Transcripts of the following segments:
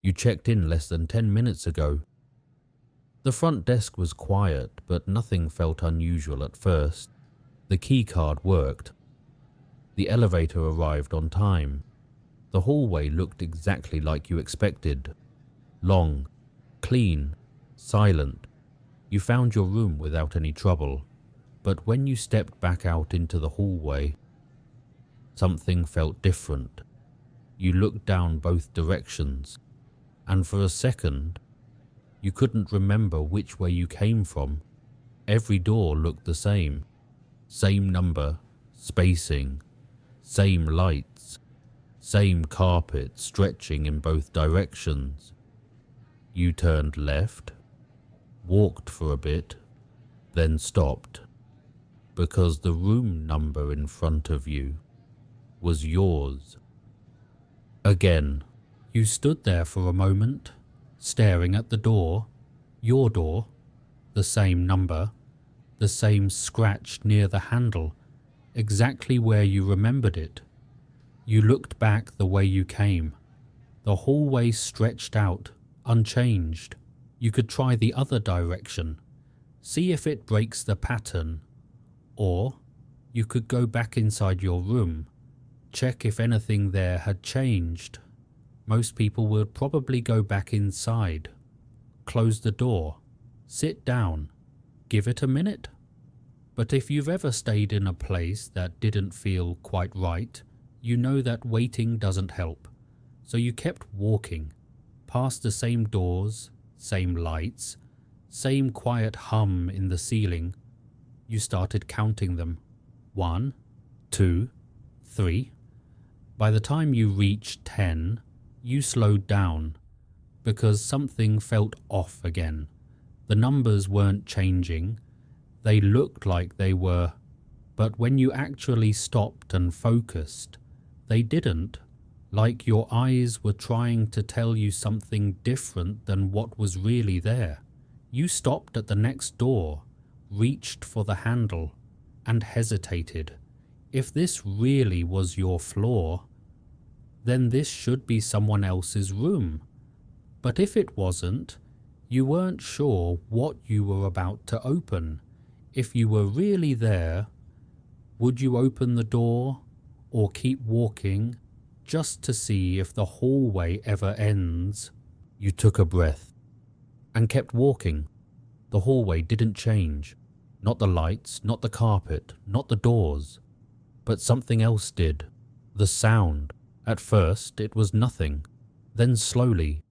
You checked in less than 10 minutes ago. The front desk was quiet, but nothing felt unusual at first. The key card worked. The elevator arrived on time. The hallway looked exactly like you expected. Long, clean, silent. You found your room without any trouble. But when you stepped back out into the hallway, something felt different. You looked down both directions, and for a second, you couldn't remember which way you came from. Every door looked the same. Same number, spacing, same lights, same carpet stretching in both directions. You turned left, walked for a bit, then stopped, because the room number in front of you was yours. Again, you stood there for a moment, staring at the door, your door, the same number, the same scratch near the handle, exactly where you remembered it. You looked back the way you came. The hallway stretched out, unchanged. You could try the other direction, see if it breaks the pattern, or you could go back inside your room, check if anything there had changed. Most people would probably go back inside, close the door, sit down, give it a minute. But if you've ever stayed in a place that didn't feel quite right, you know that waiting doesn't help. So you kept walking, past the same doors, same lights, same quiet hum in the ceiling. You started counting them. 1, 2, 3. By the time you reached 10, you slowed down, because something felt off again. The numbers weren't changing. They looked like they were, but when you actually stopped and focused, they didn't, like your eyes were trying to tell you something different than what was really there. You stopped at the next door, reached for the handle, and hesitated. If this really was your floor, then this should be someone else's room. But if it wasn't, you weren't sure what you were about to open. If you were really there, would you open the door or keep walking just to see if the hallway ever ends? You took a breath and kept walking. The hallway didn't change. Not the lights, not the carpet, not the doors. But something else did. The sound. At first, it was nothing. Then slowly,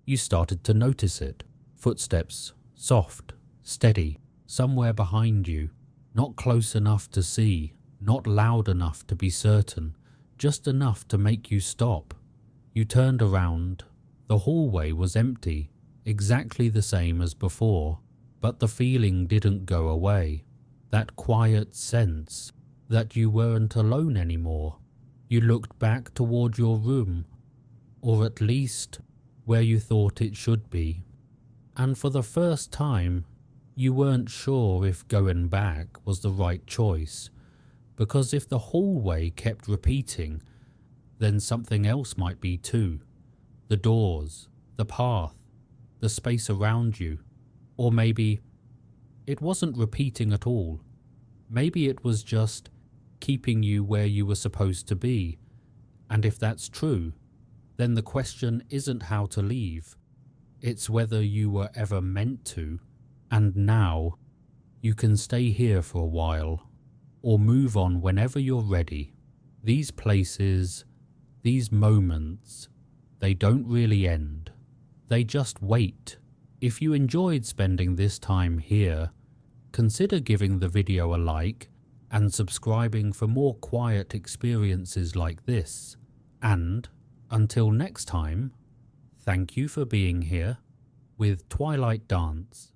you started to notice it. Footsteps, soft, steady, somewhere behind you. Not close enough to see, not loud enough to be certain, just enough to make you stop. You turned around. The hallway was empty, exactly the same as before, but the feeling didn't go away. That quiet sense that you weren't alone anymore. You looked back toward your room, or at least where you thought it should be. And for the first time, you weren't sure if going back was the right choice, because if the hallway kept repeating, then something else might be too. The doors, the path, the space around you. Or maybe it wasn't repeating at all. Maybe it was just keeping you where you were supposed to be. And if that's true, then the question isn't how to leave. It's whether you were ever meant to. And now, you can stay here for a while, or move on whenever you're ready. These places, these moments, they don't really end. They just wait. If you enjoyed spending this time here, consider giving the video a like and subscribing for more quiet experiences like this. And, until next time, thank you for being here with Twilight Dance.